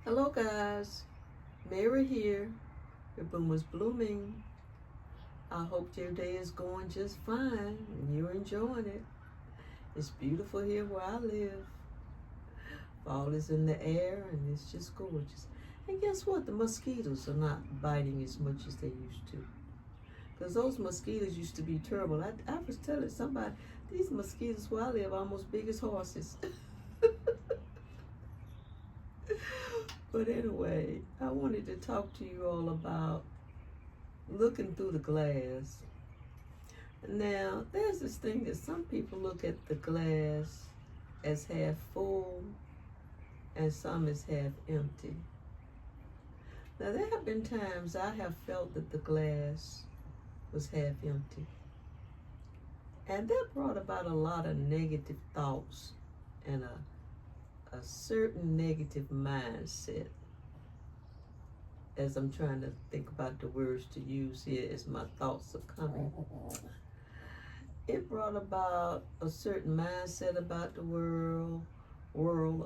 Hello guys, Mary here. Your bloom was blooming. I hope your day is going just fine and you're enjoying it. It's beautiful here where I live. Fall is in the air and it's just gorgeous. And guess what? The mosquitoes are not biting as much as they used to. Because those mosquitoes used to be terrible. I was telling somebody, these mosquitoes where I live are almost big as horses. But anyway, I wanted to talk to you all about looking through the glass. Now, there's this thing that some people look at the glass as half full and some as half empty. Now, there have been times I have felt that the glass was half empty. And that brought about a lot of negative thoughts and a certain negative mindset as I'm trying to think about the words to use here as my thoughts are coming. It brought about a certain mindset about the world,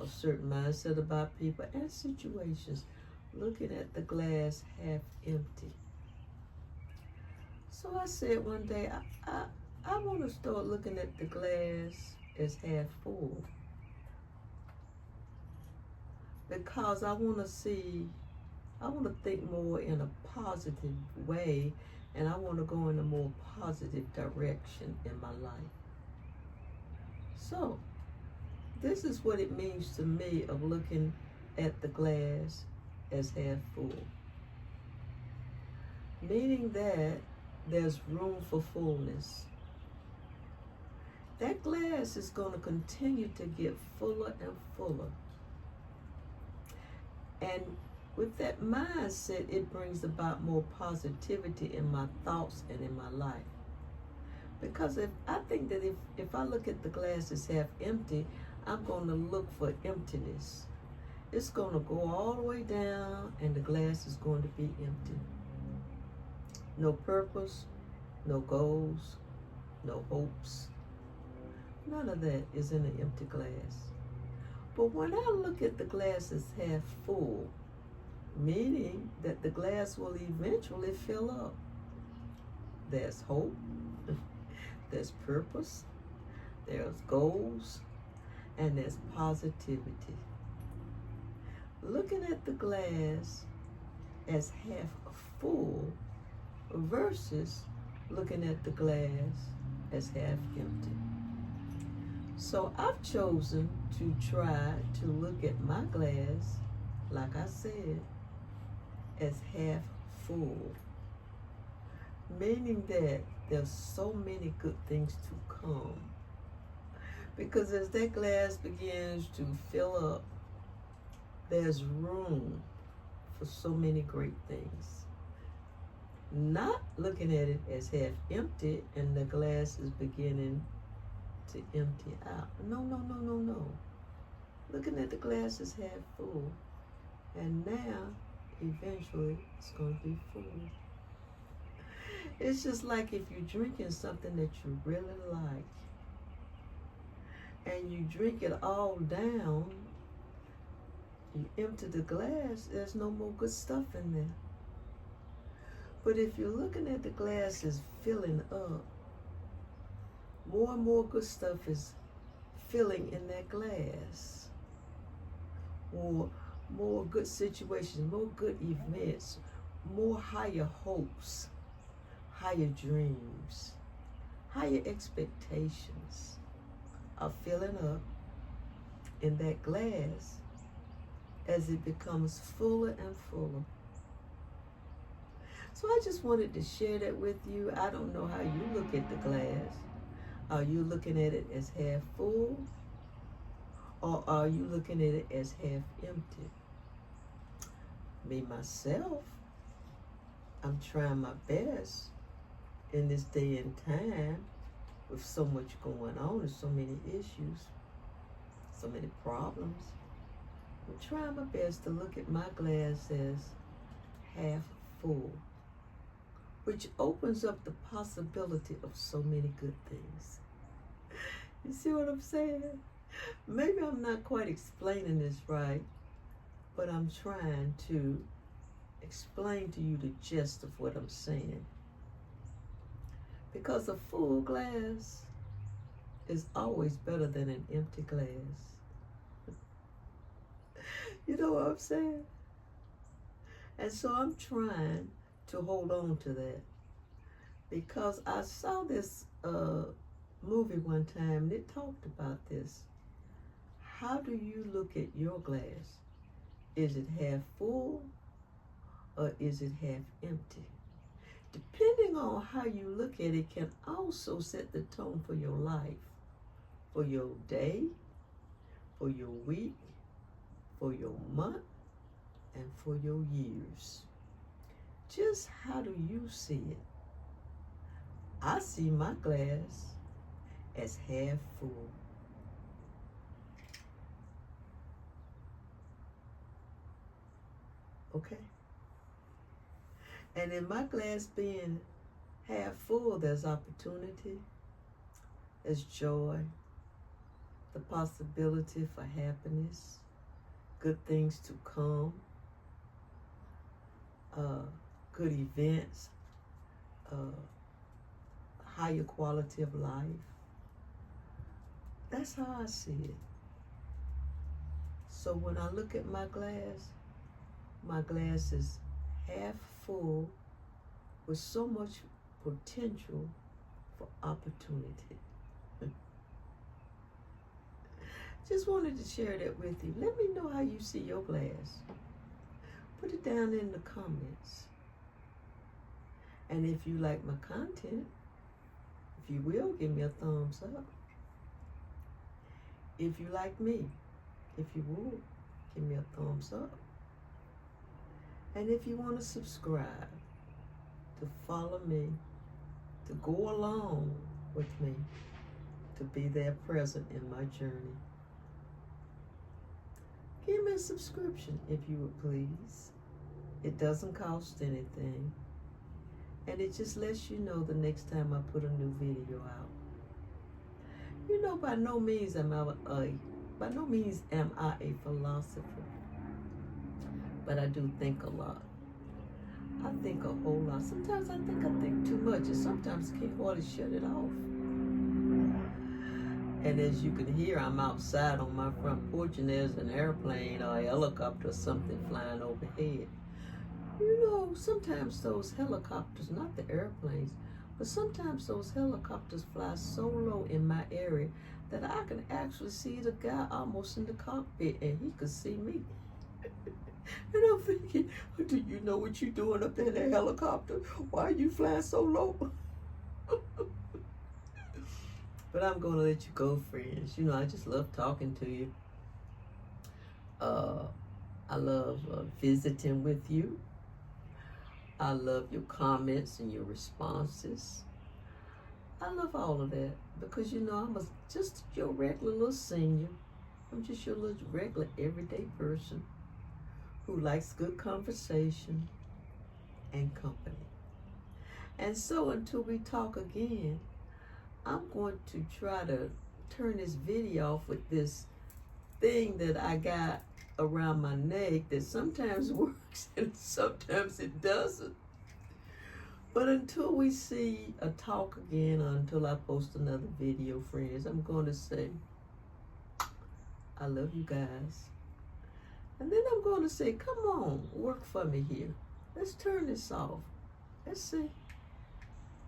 a certain mindset about people and situations, looking at the glass half empty. So I said one day, I want to start looking at the glass as half full. Because I want to think more in a positive way, and I want to go in a more positive direction in my life. So, this is what it means to me of looking at the glass as half full. Meaning that there's room for fullness. That glass is going to continue to get fuller and fuller. And with that mindset, it brings about more positivity in my thoughts and in my life. Because I think that if I look at the glass as half empty, I'm going to look for emptiness. It's going to go all the way down and the glass is going to be empty. No purpose, no goals, no hopes. None of that is in an empty glass. But when I look at the glass as half full, meaning that the glass will eventually fill up, there's hope, there's purpose, there's goals, and there's positivity. Looking at the glass as half full versus looking at the glass as half empty. So I've chosen to try to look at my glass, like I said, as half full. Meaning that there's so many good things to come. Because as that glass begins to fill up, there's room for so many great things. Not looking at it as half empty and the glass is beginning to empty out. No. Looking at the glass as half full. And now, eventually, it's going to be full. It's just like if you're drinking something that you really like, and you drink it all down, you empty the glass, there's no more good stuff in there. But if you're looking at the glass as filling up, more and more good stuff is filling in that glass. More good situations, more good events, more higher hopes, higher dreams, higher expectations are filling up in that glass as it becomes fuller and fuller. So I just wanted to share that with you. I don't know how you look at the glass. Are you looking at it as half full? Or are you looking at it as half empty? Me, myself, I'm trying my best in this day and time with so much going on and so many issues, so many problems. I'm trying my best to look at my glass as half full, which opens up the possibility of so many good things. You see what I'm saying? Maybe I'm not quite explaining this right, but I'm trying to explain to you the gist of what I'm saying. Because a full glass is always better than an empty glass. You know what I'm saying? And so I'm trying to hold on to that. Because I saw this movie one time and it talked about this. How do you look at your glass? Is it half full or is it half empty? Depending on how you look at it can also set the tone for your life, for your day, for your week, for your month, and for your years. Just how do you see it? I see my glass as half full. Okay? And in my glass being half full, there's opportunity, there's joy, the possibility for happiness, good things to come, good events, higher quality of life. That's how I see it. So when I look at my glass is half full with so much potential for opportunity. Just wanted to share that with you. Let me know how you see your glass. Put it down in the comments. And if you like my content, if you will, give me a thumbs up. If you like me, if you would, give me a thumbs up. And if you want to subscribe, to follow me, to go along with me, to be there present in my journey, give me a subscription if you would please. It doesn't cost anything. And it just lets you know the next time I put a new video out. You know, by no means am I a philosopher, but I do think a lot. I think a whole lot. Sometimes I think too much, and sometimes I can't hardly shut it off. And as you can hear, I'm outside on my front porch, and there's an airplane or a helicopter or something flying overhead. You know, sometimes those helicopters, not the airplanes, but sometimes those helicopters fly so low in my area that I can actually see the guy almost in the cockpit and he could see me. And I'm thinking, do you know what you're doing up there in that helicopter? Why are you flying so low? But I'm going to let you go, friends. You know, I just love talking to you. I love visiting with you. I love your comments and your responses. I love all of that because, you know, I'm just your regular little senior. I'm just your little regular everyday person who likes good conversation and company. And so until we talk again, I'm going to try to turn this video off with this thing that I got around my neck that sometimes works and sometimes it doesn't. But until we see a talk again, or until I post another video, friends, I'm going to say, I love you guys. And then I'm going to say, come on, work for me here. Let's turn this off. Let's see.